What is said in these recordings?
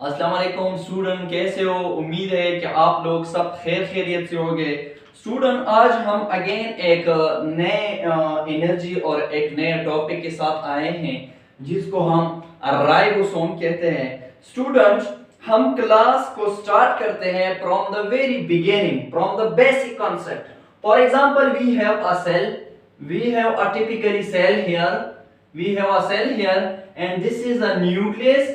अस्सलाम वालेकुम स्टूडेंट, कैसे हो? उम्मीद है कि आप लोग सब खैर खैरियत से होंगे। स्टूडेंट, आज हम अगेन एक नए एनर्जी और एक नए टॉपिक के साथ आए हैं जिसको हम राइबोसोम कहते हैं। स्टूडेंट, हम क्लास को स्टार्ट करते हैं from the very beginning, from the basic concept. For example, we have a cell, we have a typically cell here, we have a cell here, and this is a nucleus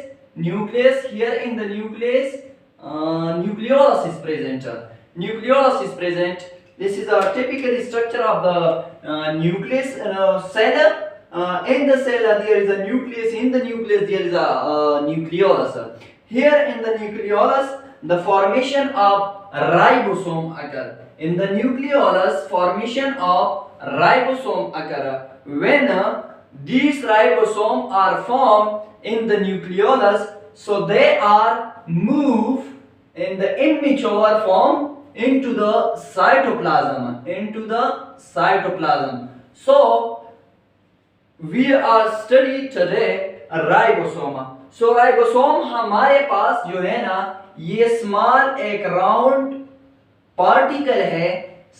here. In the nucleus nucleolus is present. Nucleolus is present. This is a typical structure of the nucleus cell. In the cell there is a nucleus, in the nucleus there is a nucleolus. Here in the nucleolus the formation of ribosome occur. In the nucleolus formation of ribosome occur. When these ribosomes are formed in the nucleolus, so they are moved in the immature form into the cytoplasm, into the cytoplasm. So we are study today ribosome. So ribosome हमारे पास जो है ना, ये small एक round particle है,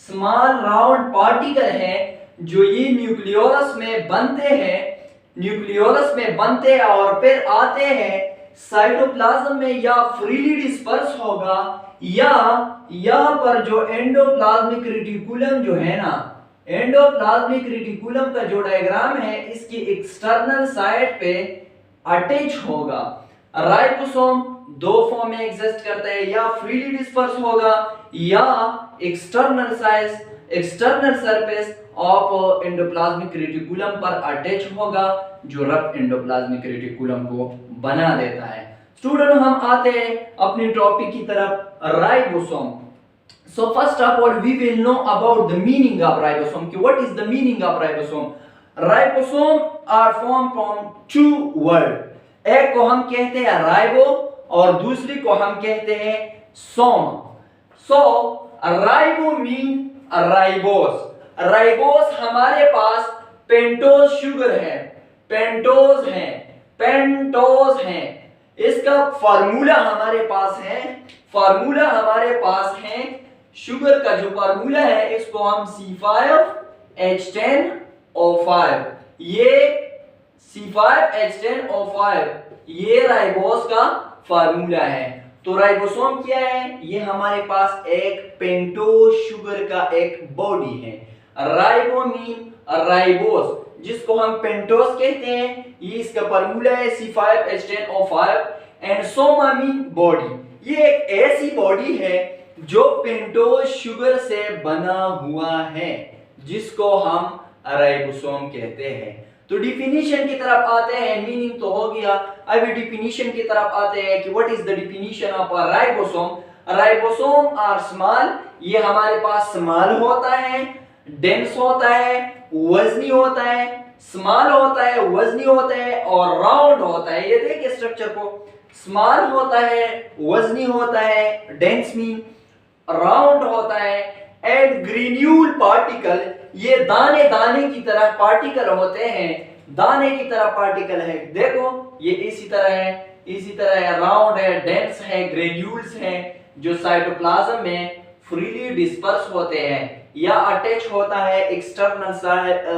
small round particle है जो ये न्यूक्लियोलस में बनते हैं, न्यूक्लियोलस में बनते हैं और फिर आते हैं साइटोप्लाज्म में, या फ्रीली डिस्पर्स होगा, या यहाँ पर जो एंडोप्लाज्मिक रेटिकुलम जो है ना, एंडोप्लाज्मिक रेटिकुलम का जो डायग्राम है इसकी एक्सटर्नल साइड पे अटैच होगा। राइबोसोम दो फॉर्म में एग्जिस्ट करता है, या फ्रीली डिस्पर्स होगा या external size, external surface of endoplasmic reticulum पर अटैच होगा, जो रफ एंडोप्लाज्मिक रेटिकुलम को बना देता है। स्टूडेंट, हम आते हैं अपनी टॉपिक की तरफ, ribosome. So first of all we will know about the meaning of ribosome. What is the meaning of ribosome? Ribosome are formed from two words. एक को हम कहते हैं राइबो और दूसरी को हम कहते हैं सोम। So ribo mean ribose. Ribose हमारे पास पेंटोज शुगर है, पेंटोज है, पेंटोज है। इसका फार्मूला हमारे पास है, फार्मूला हमारे पास है, शुगर का जो फार्मूला है इसको हम C5H10O5, ये C5H10O5 ये राइबोस का फार्मूला है। तो राइबोसोम क्या है? ये हमारे पास एक पेंटोज शुगर का एक बॉडी है। राइबो मीन राइबोस, जिसको हम पेंटोज कहते हैं, ये इसका फार्मूला है C5H10O5, and Soma mean body. ये एक ऐसी बॉडी है जो पेंटोज शुगर से बना हुआ है, जिसको हम राइबोसोम कहते हैं। तो डिफिनीशन की तरफ आते हैं, मीनिंग तो हो गया, अभी डिफिनीशन की तरफ आते हैं कि what is the definition of a ribosome. Ribosome are small, ये हमारे पास स्मॉल होता है, डेंस होता है, वजनी होता है, स्मॉल होता है, वजनी होता है और राउंड होता है। ये देखिए स्ट्रक्चर को, स्मॉल होता है, वजनी होता है, डेंस मीन राउंड होता है, एंड ग्रेन्यूल पार्टिकल, ये दाने दाने की तरह पार्टिकल होते हैं, दाने की तरह पार्टिकल है। देखो ये इसी तरह है, इसी तरह है, राउंड है, डेंस है, ग्रेन्यूल्स हैं, जो साइटोप्लाज्म में फ्रीली डिस्पर्स होते हैं या अटैच होता है external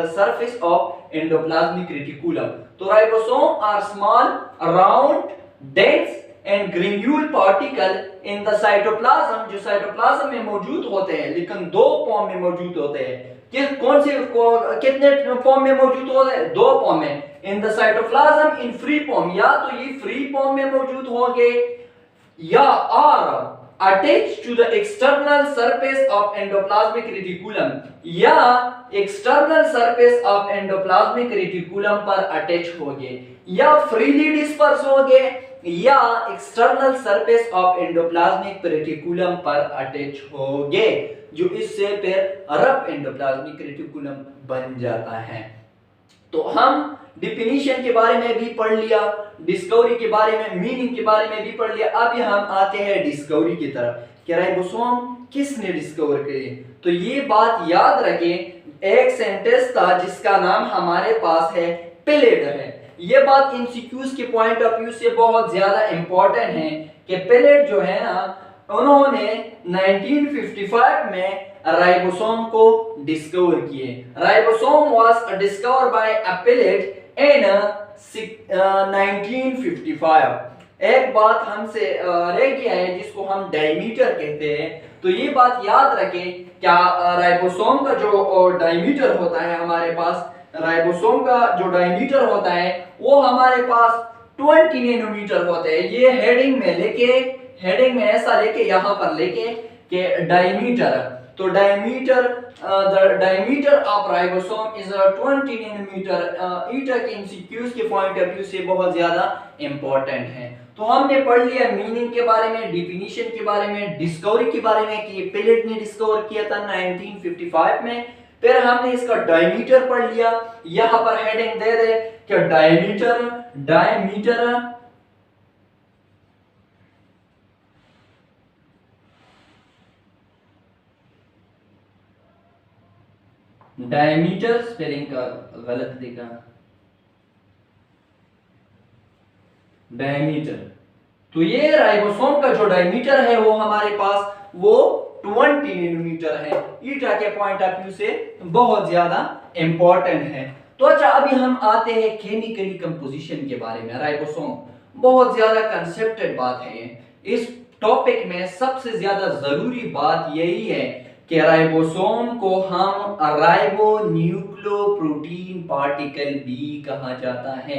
surface of endoplasmic reticulum. तो ribosome are small, round, dense and granule particle in the cytoplasm, जो साइटोप्लाज्म में मौजूद होते हैं, लेकिन दो फॉर्म में मौजूद होते हैं। कौन से कितने फॉर्म में मौजूद होते हैं? दो फॉर्म में, in the cytoplasm in free form, या तो ये फ्री फॉर्म में मौजूद होंगे या are attach to the external surface of endoplasmic reticulum, या external surface of endoplasmic reticulum पर अटैच होंगे, या फ्रीली डिस्पर्स होंगे, या external surface of endoplasmic reticulum पर अटैच होंगे, जो इससे फिर रफ एंडोप्लाज्मिक रेटिकुलम बन जाता है। तो हम डिफिनीशन के बारे में भी पढ़ लिया, डिस्कवरी के बारे में, मीनिंग के बारे में भी पढ़ लिया। अब हम आते हैं डिस्कवरी की तरफ कि राइबोसोम किसने डिस्कवर किए। तो ये बात याद रखें, एक सेंटेंस था जिसका नाम हमारे पास है पिलेड है। ये बात एमसीक्यूज के पॉइंट ऑफ व्यू से बहुत ज्यादा इंपॉर्टेंट है कि पेलेट जो है ना, उन्होंने 1955 में राइबोसोम को डिस्कवर किए। Ribosome was discovered by Palade in 1955। एक बात हमसे रह गया है जिसको हम डायमीटर कहते हैं, तो ये बात याद रखें, क्या राइबोसोम का जो डायमीटर होता है हमारे पास, राइबोसोम का जो डायमीटर होता है वो हमारे पास 20 नैनोमीटर होते हैं। ये हेडिंग में ऐसा लेके यहाँ पर लेके कि डायमीटर, तो diameter the diameter of ribosome is 20 nanometre. ईटा के एमसीक्यूज के पॉइंट ऑफ व्यू से बहुत ज्यादा इंपॉर्टेंट है। तो हमने पढ़ लिया मीनिंग के बारे में, डिफिनीशन के बारे में, डिस्कवरी के बारे में कि पेलेट ने डिस्कवर किया था 1955 में। फिर हमने इसका डायमीटर पढ़ लिया, यहां पर हेडिंग दे दे कि डायमीटर डायमीटर स्पेलिंग का गलत लिखा, डायमीटर। तो ये राइबोसोम का जो डायमीटर है वो हमारे पास वो 20 नैनोमीटर है। ईटा के पॉइंट ऑफ व्यू से बहुत ज्यादा इंपॉर्टेंट है। तो अच्छा, अभी हम आते हैं केमिकली कंपोजिशन के बारे में। राइबोसोम बहुत ज्यादा कंसेप्टेड बात है। इस टॉपिक में सबसे ज्यादा जरूरी बात यही है कि राइबोसोम को हम राइबो न्यूक्लियोप्रोटीन पार्टिकल भी कहा जाता है।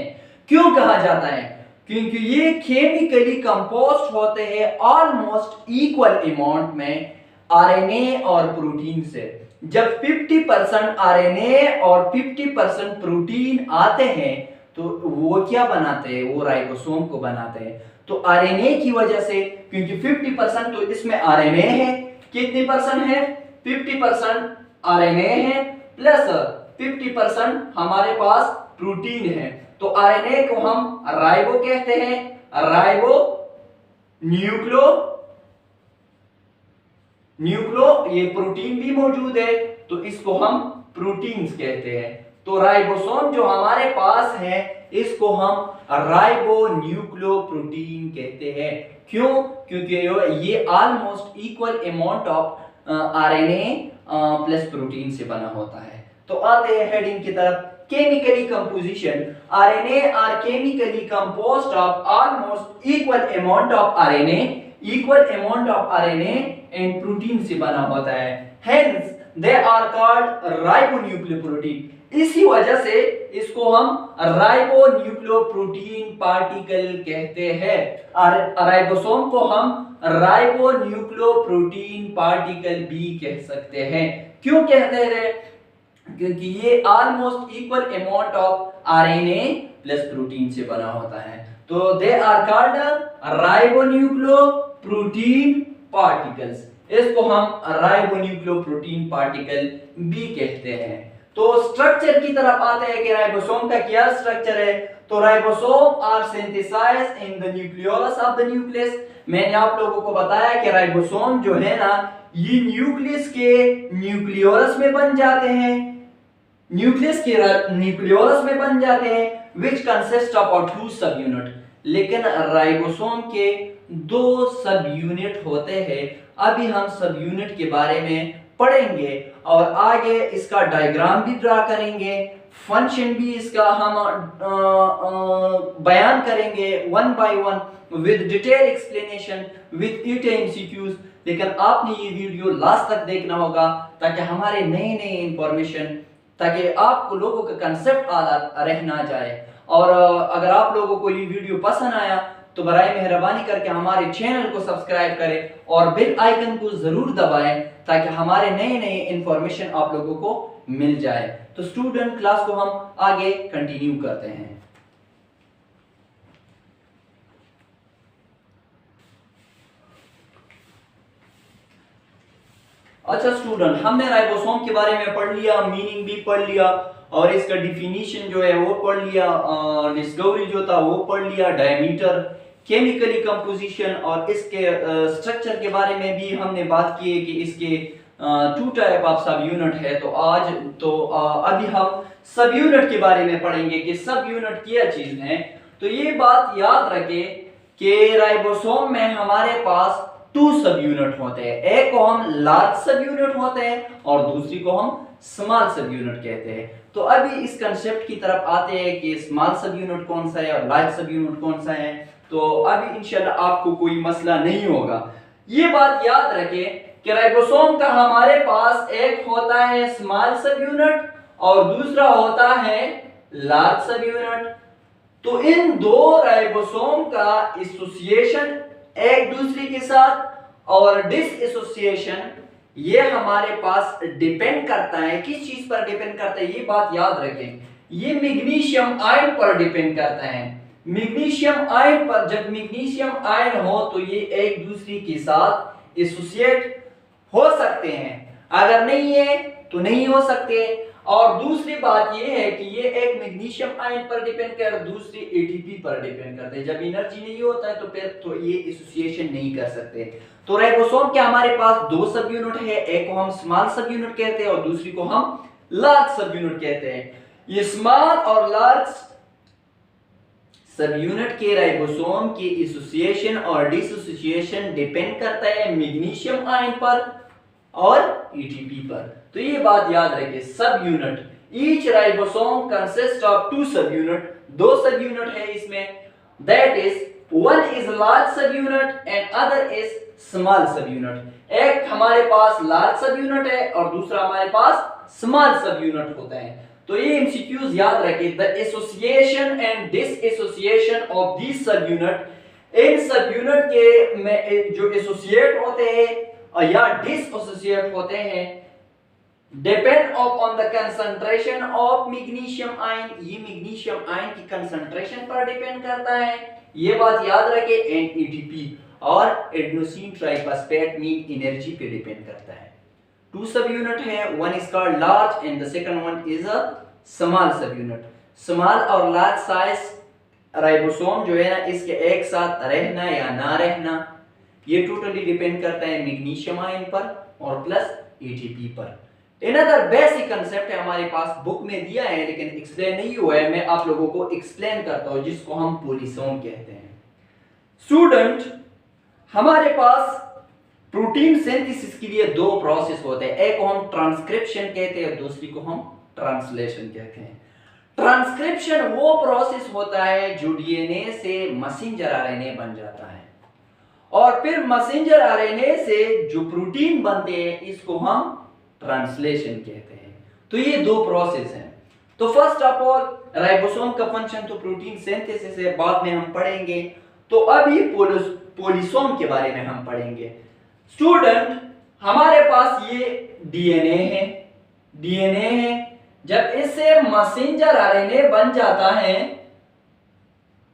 क्यों कहा जाता है? क्योंकि ये केमिकली कंपोस्ट होते हैं ऑलमोस्ट इक्वल अमाउंट में आरएनए और प्रोटीन से। जब 50% आरएनए और 50% प्रोटीन आते हैं तो वो क्या बनाते हैं? वो राइबोसोम को बनाते हैं। तो आरएनए की वजह से, क्योंकि 50% तो इसमें आरएनए है, कितनी परसेंट है? 50% आरएनए है प्लस 50% हमारे पास प्रोटीन है। तो आरएनए को हम राइबो कहते हैं, राइबो न्यूक्लो ये प्रोटीन भी मौजूद है तो इसको हम प्रोटीन्स कहते हैं। तो राइबोसोम जो हमारे पास है इसको हम राइबो न्यूक्लियो प्रोटीन कहते हैं। क्यों? क्योंकि ये almost equal amount of RNA plus protein से बना होता है। तो आते हैं हेडिंग की तरफ। Chemically composition, RNA are chemically composed of almost equal amount of RNA and protein से बना होता है। Hence they are called ribonucleoprotein. इसी वजह से इसको हम राइबोन्यूक्लियोप्रोटीन पार्टिकल कहते हैं। राइबोसोम को हम राइबोन्यूक्लियोप्रोटीन पार्टिकल भी कह सकते हैं। क्यों कहते हैं? क्योंकि ये almost equal amount of RNA plus protein से बना होता है। तो they are called ribonucleoprotein particles. इसको हम राइबोन्यूक्लियोप्रोटीन पार्टिकल भी कहते हैं। तो स्ट्रक्चर की तरफ आते हैं कि राइबोसोम का क्या स्ट्रक्चर है। तो ribosome are synthesised in the nucleolus of the nucleus. मैंने आप लोगों को बताया कि राइबोसोम जो है ना, ये न्यूक्लियस के न्यूक्लियोलस में बन जाते हैं, न्यूक्लियस के न्यूक्लियोलस में बन जाते हैं, विच कंसिस्ट ऑफ 2 सब यूनिट। लेकिन राइबोसोम के 2 सब यूनिट होते हैं। अभी हम सब यूनिट के बारे में पढ़ेंगे और आगे इसका डायग्राम भी ड्रा करेंगे, फंक्शन भी इसका हम बयान करेंगे 1 by 1 with detail explanation with eta MCQs. लेकिन आपने ये वीडियो लास्ट तक देखना होगा ताकि हमारे नए इंफॉर्मेशन, ताकि आपको लोगों का कंसेप्ट रह ना जाए। और अगर आप लोगों को ये वीडियो पसंद आया तो बराए मेहरबानी करके हमारे चैनल को सब्सक्राइब करें और बेल आइकन को जरूर दबाएं ताकि हमारे नए इंफॉर्मेशन आप लोगों को मिल जाए। तो स्टूडेंट, क्लास को हम आगे कंटिन्यू करते हैं। अच्छा स्टूडेंट, हमने राइबोसोम के बारे में पढ़ लिया, मीनिंग भी पढ़ लिया और इसका डिफिनीशन जो है वो पढ़ लिया, डिस्कवरी जो था वो पढ़ लिया, डायमीटर, केमिकली कंपोजिशन और इसके स्ट्रक्चर के बारे में भी हमने बात की है कि इसके 2 टाइप ऑफ सब यूनिट है। तो अभी हम सब यूनिट के बारे में पढ़ेंगे कि सब यूनिट क्या चीज है। तो ये बात याद रखें कि राइबोसोम में हमारे पास 2 सब यूनिट होते हैं, एक को हम लार्ज सब यूनिट होते हैं और दूसरी को हम स्मॉल सब यूनिट कहते हैं। तो अभी इस कंसेप्ट की तरफ आते हैं कि स्मॉल सब यूनिट कौन सा है और लार्ज सब यूनिट कौन सा है। तो अभी इंशाल्लाह आपको कोई मसला नहीं होगा। ये बात याद रखें कि राइबोसोम का हमारे पास एक होता है स्मॉल सब यूनिट और दूसरा होता है लार्ज सब यूनिट। तो इन दो राइबोसोम का एसोसिएशन एक दूसरे के साथ और डिसएसोसिएशन ये हमारे पास डिपेंड करता है। किस चीज पर डिपेंड करता है ये बात याद रखें, ये मैग्नीशियम आयन पर डिपेंड करता है। मैग्नीशियम आयन पर, जब मैग्नीशियम आयन हो तो ये एक दूसरे के साथ एसोसिएट हो सकते हैं, अगर नहीं है तो नहीं हो सकते। और दूसरी बात ये है कि ये एक मैग्नीशियम आयन पर डिपेंड कर, दूसरी एटीपी पर डिपेंड करते हैं। जब एनर्जी नहीं होता है तो फिर तो ये एसोसिएशन नहीं कर सकते। तो राइबोसोम के हमारे पास 2 सब यूनिट है, एक को हम स्मॉल सब यूनिट कहते हैं और दूसरी को हम लार्ज सब यूनिट कहते हैं। ये स्मॉल और लार्ज सब यूनिट के राइबोसोम की एसोसिएशन और डिसोसिएशन डिपेंड करता है मैग्नीशियम आयन पर और एटीपी पर। तो ये बात याद रखिए, सब unit, each ribosome consist of 2 सब यूनिट, 2 सब यूनिट है इसमें, that is one is large सब unit and other is small sub unit. एक हमारे पास लार्ज सब यूनिट है और दूसरा हमारे पास स्मॉल सब यूनिट होता है। तो ये एमसीक्यूज याद रखिए, the association and dissociation of this सब यूनिट, इन सब यूनिट के में जो एसोसिएट होते हैं या डिसएसोसिएट होते हैं depend on the concentration of magnesium ion, ये मैग्नीशियम आयन की कंसंट्रेशन पर डिपेंड करता है, ये बात याद रखें। एंड एटीपी और एडेनोसिन ट्राइफॉस्फेट मीन एनर्जी पे डिपेंड करता है। 2 सब यूनिट है, one is called large and the second one is a small sub unit. Small और लार्ज साइज राइबोसोम जो है ना, इसके एक साथ रहना या ना रहना ये टोटली डिपेंड करता है मैग्नीशियम आयन पर और प्लस एटीपी पर। अनदर बेसिक कंसेप्ट है हमारे पास, बुक में दिया है लेकिन एक्सप्लेन नहीं हुआ है, मैं आप लोगों को एक्सप्लेन करता हूं, जिसको हम पोलिसोम कहते हैं। स्टूडेंट, हमारे पास प्रोटीन सिंथेसिस के लिए 2 प्रोसेस होते हैं, एक को हम ट्रांसक्रिप्शन कहते हैं और दूसरी को हम ट्रांसलेशन कहते हैं। ट्रांसक्रिप्शन वो प्रोसेस होता है जो डीएनए से मैसेंजर आरएनए बन जाता है और फिर मैसेंजर आरएनए से जो प्रोटीन बनते हैं इसको हम ट्रांसलेशन कहते हैं। तो ये 2 प्रोसेस हैं। तो फर्स्ट ऑफ ऑल राइबोसोम का फंक्शन तो प्रोटीन सिंथेसिस है, बाद में हम पढ़ेंगे। तो अभी पोलिसोम के बारे में हम पढ़ेंगे। स्टूडेंट, हमारे पास ये डीएनए है, डीएनए है, जब इससे मैसेंजर आरएनए बन जाता है,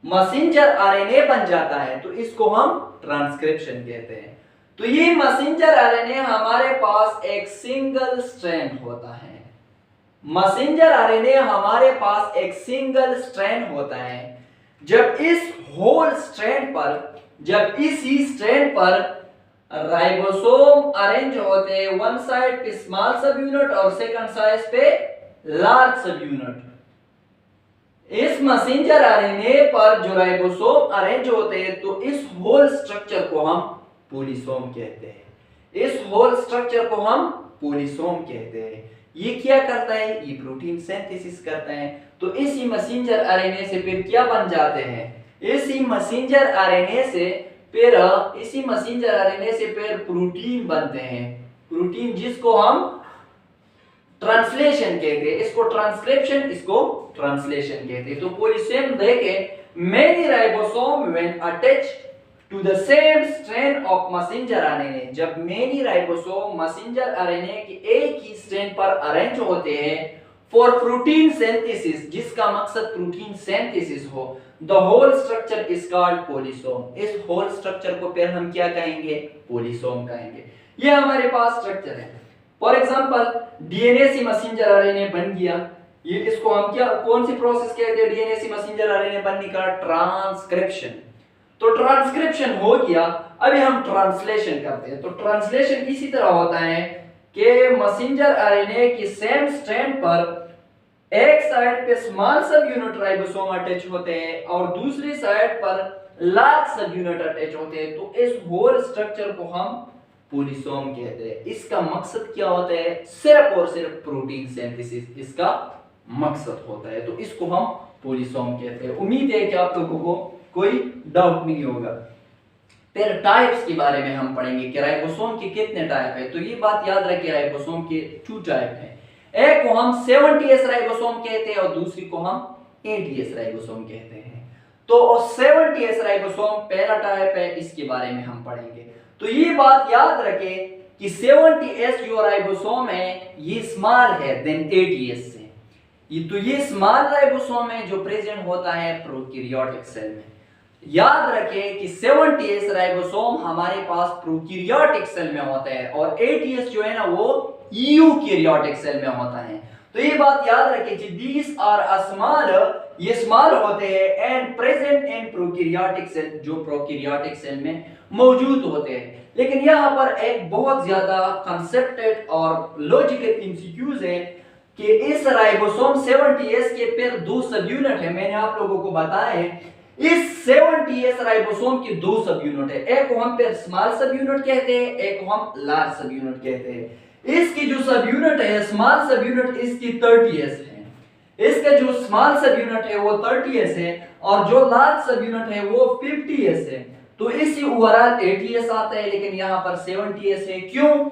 मैसेंजर आरएनए बन जाता है तो इसको हम ट्रांसक्रिप्शन कहते हैं। तो ये मैसेंजर आरएनए हमारे पास एक सिंगल स्ट्रैंड होता है, मैसेंजर आरएनए हमारे पास एक सिंगल स्ट्रैंड होता है। जब इस होल स्ट्रैंड पर, जब इसी स्ट्रैंड पर राइबोसोम अरेंज होते हैं, वन साइड पे स्मॉल सब यूनिट और सेकंड साइड पे लार्ज सब यूनिट, इस मैसेंजर आरएनए पर जो राइबोसोम अरेंज होते हैं तो इस होल स्ट्रक्चर को हम पोलिसोम कहते हैं। इस होल स्ट्रक्चर को हम पोलिसोम कहते हैं। ये क्या करता है? ये प्रोटीन सिंथेसिस करता है। तो इसी मैसेंजर आरएनए से फिर क्या बन जाते हैं? इसी मैसेंजर आरएनए से फिर प्रोटीन बनते हैं। प्रोटीन जिसको हम ट्रांसलेशन कहते हैं, इसको ट्रांसक्रिप्शन, इसको ट्रांसलेशन कहते हैं। तो पोलिसोम देखें, many ribosome when attached to the same strand of messenger RNA, जब many ribosome messenger RNA की एक ही स्ट्रैंड पर अरेंज होते हैं फॉर प्रोटीन सिंथेसिस, जिसका मकसद प्रोटीन सिंथेसिस हो, the whole structure is called पोलिसोम। इस होल स्ट्रक्चर को फिर हम क्या कहेंगे? पोलिसोम कहेंगे। ये हमारे पास स्ट्रक्चर है। फॉर एग्जांपल डीएनए से मैसेंजर आरएनए बन गया, ये इसको हम क्या, कौन सी प्रोसेस कहते हैं? डीएनए से मैसेंजर आरएनए बनने का ट्रांसक्रिप्शन। तो ट्रांसक्रिप्शन हो गया, अभी हम ट्रांसलेशन करते हैं। तो ट्रांसलेशन इसी तरह होता है कि मैसेंजर आरएनए की सेम स्ट्रैंड पर एक साइड पे small sub unit ribosome attach होते हैं और दूसरी साइड पर लार्ज सब यूनिट अटैच होते हैं, तो इस होल स्ट्रक्चर को हम पोलिसोम कहते हैं। इसका मकसद क्या होता है? सिर्फ और सिर्फ प्रोटीन सिंथेसिस इसका मकसद होता है, तो इसको हम पोलिसोम कहते हैं। उम्मीद है कि आप लोगों को कोई डाउट नहीं होगा। फिर टाइप्स के बारे में हम पढ़ेंगे कि राइबोसोम के कितने टाइप है। तो ये बात याद रखिए, राइबोसोम के 2 टाइप हैं। एक को हम 70s राइबोसोम कहते हैं और दूसरी को हम 80s राइबोसोम कहते हैं। तो 70s राइबोसोम पहला टाइप है, इसके बारे में हम पढ़ेंगे। तो ये बात याद रखें कि 70s जो राइबोसोम है ये स्मॉल है देन 80s से। ये स्मॉल राइबोसोम है जो प्रेजेंट होता है प्रोकैरियोटिक सेल में। याद रखें कि 70s राइबोसोम हमारे पास प्रोकैरियोटिक सेल में होता है और 80s जो है ना वो यूकैरियोटिक सेल में होता है। तो ये बात याद रखें कि these are स्मॉल, ये स्मॉल होते हैं and present in prokaryotic cell, जो प्रोकैरियोटिक सेल में मौजूद होते हैं। लेकिन यहाँ पर एक बहुत ज्यादा कंसेप्टेड और लॉजिकल इंसिक्यूज है कि इस राइबोसोम 70s के फिर 2 सब यूनिट है। मैंने आप लोगों को बताया है इस 70s राइबोसोम के 2 सब यूनिट है, एक को हम फिर स्मॉल सब यूनिट कहते हैं, एक को हम लार्ज सब यूनिट कहते हैं। इसकी जो सब यूनिट है स्मॉल सब यूनिट इसकी 30s है, इसका जो स्मॉल सब यूनिट है वो 30s है और जो लार्ज सब यूनिट है वो 50s है। तो इसी ओवरऑल 80s आता है, लेकिन यहां पर 70s है। क्यों?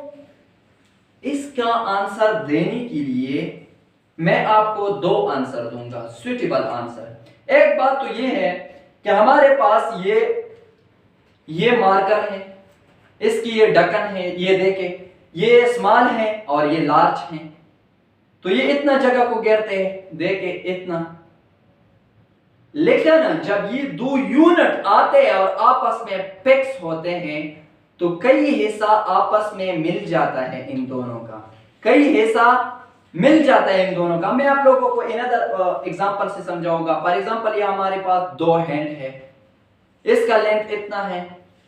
इसका आंसर देने के लिए मैं आपको 2 आंसर दूंगा, सुटेबल आंसर। एक बात तो ये है कि हमारे पास ये मार्कर है, इसकी ये ढक्कन है, ये देखे ये स्मॉल है और ये लार्ज है, तो ये इतना जगह को घेरते हैं, देखे इतना। लेकिन जब ये 2 यूनिट आते हैं और आपस में फिक्स होते हैं तो कई हिस्सा आपस में मिल जाता है, इन दोनों का कई हिस्सा मिल जाता है इन दोनों का। मैं आप लोगों को इन अदर एग्जांपल से समझाऊंगा। फॉर एग्जांपल ये हमारे पास 2 हैंड है, इसका लेंथ इतना है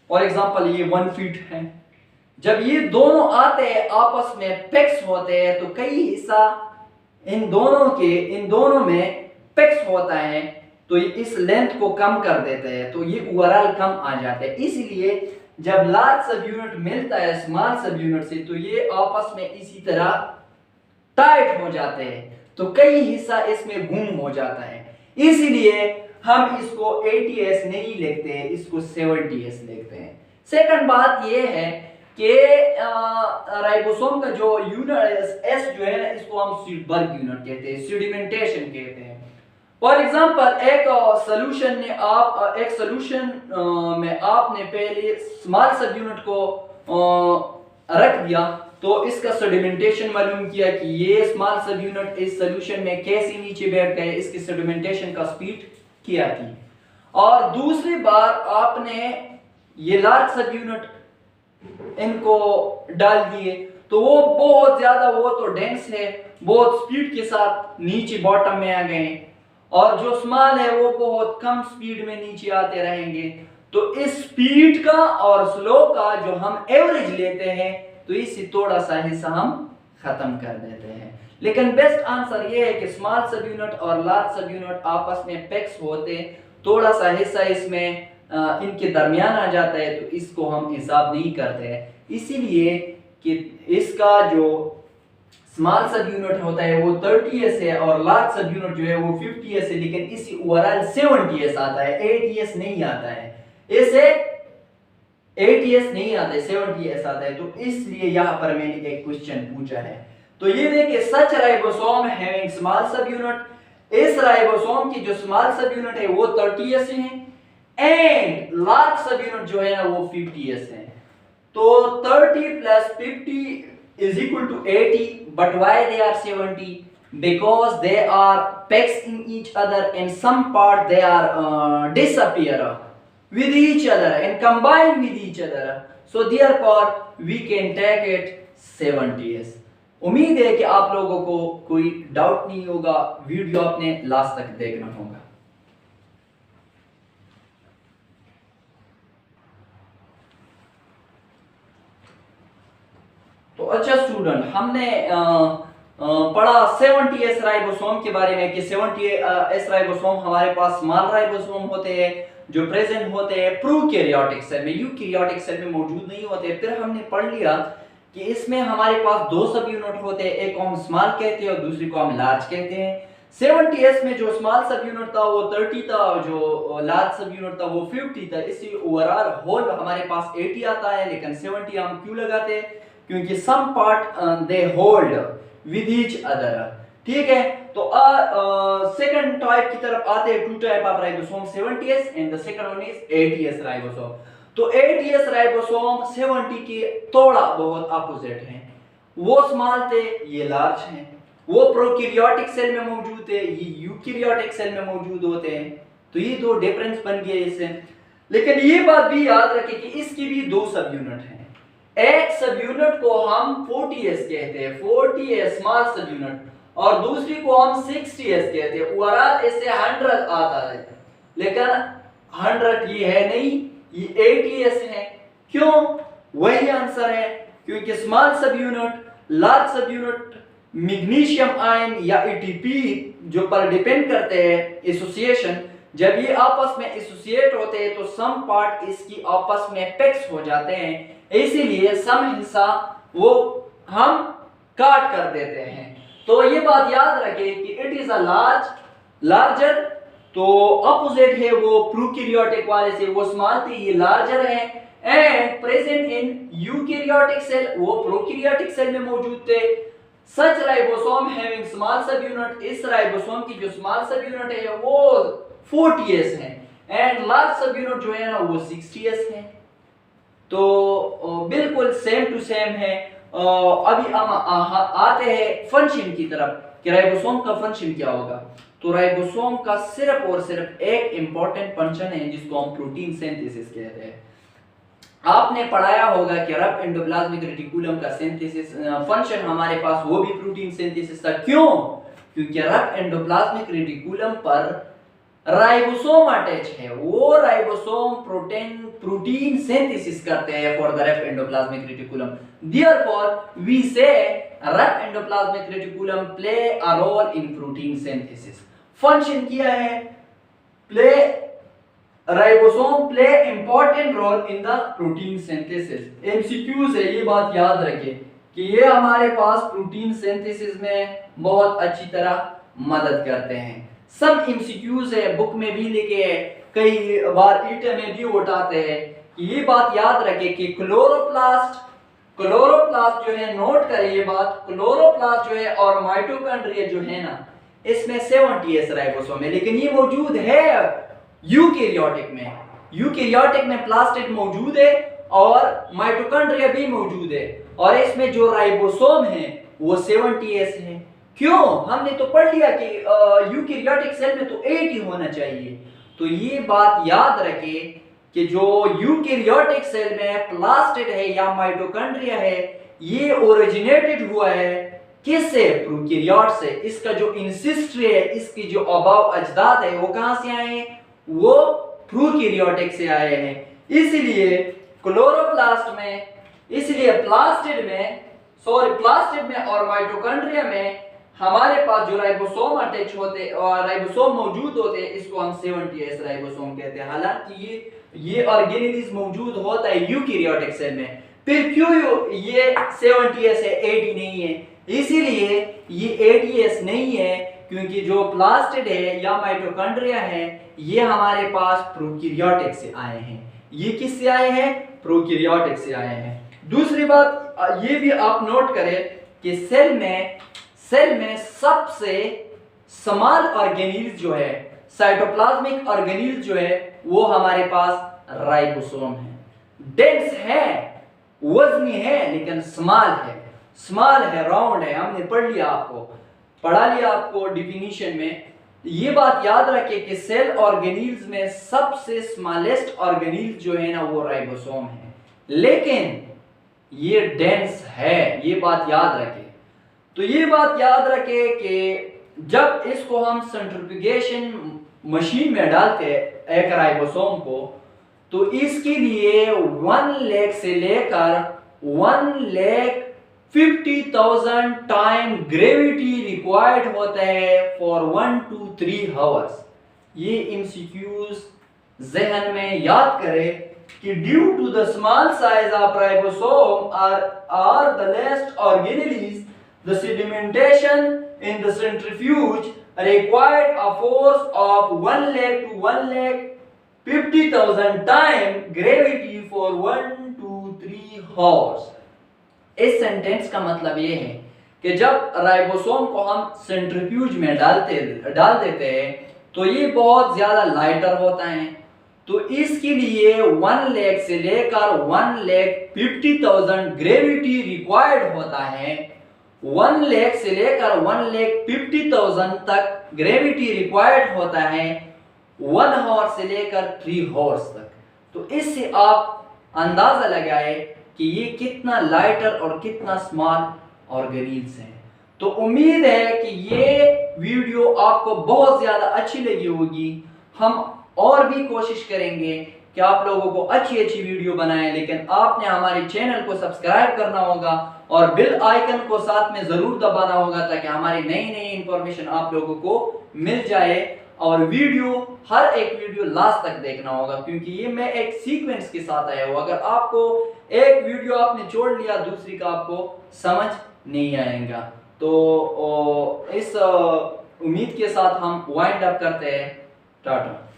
और एग्जांपल ये 1 फीट है। जब ये दोनों आते हैं आपस में फिक्स होते हैं तो कई हिस्सा इन दोनों में फिक्स होता है, तो इस लेंथ को कम कर देते हैं, तो ये ओवरऑल कम आ जाते हैं। इसलिए जब लार्ज सब यूनिट मिलता है स्मॉल सब यूनिट से तो ये आपस में इसी तरह टाइट हो जाते हैं, तो कई हिस्सा इसमें गुम हो जाता है। इसीलिए हम इसको 80s नहीं लिखते हैं, इसको 70s लिखते हैं। सेकंड बात ये है कि राइबोसोम का जो यूनिट एस जो है ना इसको हम सीडबर्ग यूनिट कहते हैं, सेडिमेंटेशन कहते हैं। फॉर एग्जांपल एक सोल्यूशन में आपने पहले स्मॉल सब यूनिट को रख दिया, तो इसका सेडिमेंटेशन मालूम किया कि ये स्मॉल सब यूनिट इस सॉल्यूशन में कैसे नीचे बैठ गए, इसकी सेडिमेंटेशन का स्पीड क्या थी। और दूसरी बार आपने ये लार्ज सब यूनिट इनको डाल दिए तो वो बहुत ज्यादा, वो तो डेंस है, बहुत स्पीड के साथ नीचे बॉटम में आ गए, और जो स्मॉल है वो बहुत कम स्पीड में नीचे आते रहेंगे। तो इस स्पीड का और स्लो का जो हम एवरेज लेते हैं तो इससे थोड़ा सा हिस्सा हम खत्म कर देते हैं। लेकिन बेस्ट आंसर ये है कि स्मॉल सब यूनिट और लार्ज सब यूनिट आपस में फिक्स होते, थोड़ा सा हिस्सा इसमें इनके दरमियान आ जाता है, तो इसको हम हिसाब नहीं करते हैं। इसीलिए कि इसका जो स्मॉल सब यूनिट होता है वो 30s है और लार्ज सब यूनिट जो है वो 50s है, लेकिन इसी ओवरऑल 70s आता है, 80s नहीं आता है। इसे 80s नहीं आता है, 70s आता है। तो इसलिए यहां पर मैंने एक क्वेश्चन पूछा है। तो ये देखिए, such ribosome having small sub unit, इस राइबोसोम की जो स्मॉल सब यूनिट है वो 30s है एंड लार्ज सब यूनिट जो है ना वो 50s है। तो 30 plus 50 is equal to 80, but why they are 70? Because they are pegs in each other, and some part they are disappear with each other and combine with each other. So therefore we can take it 70s. उम्मीद है कि आप लोगों को कोई doubt नहीं होगा, video आपने लास्ट तक देखना होगा। तो अच्छा स्टूडेंट, हमने पढ़ा 70s राइबोसोम के बारे में कि 70s राइबोसोम हमारे पास स्मॉल राइबोसोम होते हैं जो प्रेजेंट होते हैं प्रोकैरियोटिक सेल में, यूकैरियोटिक सेल में मौजूद नहीं होते। फिर हमने पढ़ लिया कि इसमें हमारे पास दो सब यूनिट होते हैं, एक को हम स्मॉल कहते हैं और दूसरी को हम लार्ज कहते हैं। 70s में जो स्मॉल सब यूनिट था वो 30 था, जो लार्ज सब यूनिट था वो 50 था। इसी ओवरऑल होल हमारे पास 80 आता है, लेकिन 70 हम क्यों लगाते हैं? क्योंकि some part they hold with each other. ठीक है, तो सेकंड टाइप की तरफ आते हैं, two type of ribosome, 70s and the second one is 80s ribosome. तो 80s राइबोसोम 70 के थोड़ा बहुत अपोजिट हैं, वो स्मॉल थे, ये लार्ज हैं। वो प्रोकैरियोटिक सेल में मौजूद थे, ये यूकैरियोटिक सेल में मौजूद होते हैं। तो ये दो डिफरेंस बन गए इससे। लेकिन ये बात भी याद रखें कि इसकी भी दो सब यूनिट हैं। एक सब यूनिट को हम 40s कहते हैं, 40s स्मॉल सब यूनिट, और दूसरी को हम 60s कहते हैं। ओवरऑल इससे 100 आता है, लेकिन 100 ये है नहीं, ये 80s है। क्यों? वही आंसर है, क्योंकि स्मॉल सब यूनिट, लार्ज सब यूनिट, मैग्नीशियम आयन या एटीपी जो पर डिपेंड करते हैं एसोसिएशन, जब ये आपस में एसोसिएट होते हैं तो सम पार्ट इसकी आपस में फिक्स हो जाते हैं, इसीलिए सम हिस्सा वो हम काट कर देते हैं। तो ये बात याद रखें कि इट इज अ लार्जर, तो अपोजिट है वो प्रोकैरियोटिक वाले से, वो स्मॉल थी, ये लार्जर है। And present in eukaryotic cell, वो प्रोकैरियोटिक सेल में मौजूद थे। Such ribosome having small sub unit, इस राइबोसोम की जो स्मॉल सब यूनिट है वो 40s है, एंड लार्ज सब यूनिट जो है ना वो 60s है। तो बिल्कुल सेम टू सेम है। अभी हम आते हैं फंक्शन की तरफ कि राइबोसोम का फंक्शन क्या होगा। तो राइबोसोम का सिर्फ और सिर्फ एक इंपॉर्टेंट फंक्शन है जिसको हम प्रोटीन सिंथेसिस कहते हैं। आपने पढ़ाया होगा कि रफ एंडोप्लाज्मिक रेटिकुलम का सिंथेसिस फंक्शन हमारे पास वो भी प्रोटीन सिंथेसिस था। क्यों? क्योंकि रफ एंडोप्लाज्मिक रेटिकुलम पर राइबोसोम अटैच है, वो राइबोसोम प्रोटीन सिंथेसिस करते हैं for the rough endoplasmic reticulum. Therefore we say rough endoplasmic reticulum play a role in protein synthesis. Function किया है, play ribosome play important role in the protein synthesis. MCQs है, ये बात याद रखें कि ये हमारे पास प्रोटीन सिंथेसिस में बहुत अच्छी तरह मदद करते हैं। सब एमसीक्यूज है, बुक में भी लिखे हैं, कई बार ईटे में भी उठाते हैं। ये बात याद रखें कि क्लोरोप्लास्ट जो है, नोट करें ये बात, क्लोरोप्लास्ट जो है और माइटोकॉन्ड्रिया जो है ना, इसमें 70s राइबोसोम है, लेकिन ये मौजूद है यूकैरियोटिक में प्लास्टिड मौजूद है और माइटोकॉन्ड्रिया भी मौजूद है, और इसमें जो राइबोसोम है वो 70s है। क्यों? हमने तो पढ़ लिया कि यूकैरियोटिक सेल में तो 80 होना चाहिए। तो ये बात याद रखें कि जो यूकैरियोटिक सेल में प्लास्टिड है या माइटोकॉन्ड्रिया है, ये ओरिजिनेटेड हुआ है किससे? प्रोकैरियोट से। इसका जो इंसिस्ट्री है, इसकी जो आबाव अजदाद है, वो कहां से आए हैं? वो प्रोकैरियोटिक से आए हैं। इसलिए क्लोरोप्लास्ट में, इसलिए प्लास्टिड में और माइटोकॉन्ड्रिया में हमारे पास जो राइबोसोम अटैच होते और राइबोसोम मौजूद होते हैं, इसको हम 70s राइबोसोम कहते हैं। हालांकि ये ऑर्गेनेलिज मौजूद होता है यूकैरियोटिक सेल में। फिर क्यों ये 70s है, 80 नहीं है? इसीलिए ये 80s नहीं है क्योंकि जो प्लास्टिड है या माइटोकॉन्ड्रिया है, ये हमारे पास प्रोकैरियोटिक से आए हैं। ये किससे आए हैं? प्रोकैरियोटिक से आए हैं। दूसरी बात ये भी आप नोट करें कि सेल में सबसे स्मॉल ऑर्गेनील्स जो है, साइटोप्लाज्मिक ऑर्गेनील्स जो है, वो हमारे पास राइबोसोम है। डेंस है, वजनी है, लेकिन स्मॉल है, राउंड है। हमने पढ़ा लिया आपको डिफिनीशन में। ये बात याद रखें कि सेल ऑर्गेनील्स में सबसे स्मॉलेस्ट ऑर्गेनील जो है ना, वो राइबोसोम है, लेकिन ये डेंस है, ये बात याद रखें। तो ये बात याद रखें कि जब इसको हम सेंट्रीफ्यूगेशन मशीन में डालते हैं एक राइबोसोम को, तो इसके लिए 1 लाख से लेकर 50,000 टाइम ग्रेविटी रिक्वायर्ड होता है फॉर 1 to 3 आवर्स। ये एमसीक्यूज जहन में याद करें कि due to the small size of ribosome are the least organelles the sedimentation in the centrifuge required a force of 1 lakh to 1,50,000 time gravity for 1 to 3 hours। इस sentence का मतलब ये है कि जब राइबोसोम को हम सेंट्रीफ्यूज में डाल देते हैं तो ये बहुत ज्यादा लाइटर होता है, तो इसके लिए 1 लाख से लेकर 1,50,000 ग्रेविटी रिक्वायर्ड होता है। 1 लाख से लेकर 1,50,000 तक ग्रेविटी रिक्वायर्ड होता है 1 हॉर्स से लेकर 3 हॉर्स तक। तो इससे आप अंदाजा लगाए कि ये कितना लाइटर और कितना स्मॉल ऑर्गेनील्स हैं। तो उम्मीद है कि ये वीडियो आपको बहुत ज्यादा अच्छी लगी होगी। हम और भी कोशिश करेंगे कि आप लोगों को अच्छी वीडियो बनाएं, लेकिन आपने हमारे चैनल को सब्सक्राइब करना होगा और बेल आइकन को साथ में जरूर दबाना होगा ताकि हमारी नई इंफॉर्मेशन आप लोगों को मिल जाए। और हर एक वीडियो लास्ट तक देखना होगा, क्योंकि ये मैं एक सीक्वेंस के साथ आया हूँ। अगर आपको एक वीडियो आपने छोड़ लिया दूसरी का आपको समझ नहीं आएगा। तो इस उम्मीद के साथ हम वाइंड अप करते हैं। टाटा।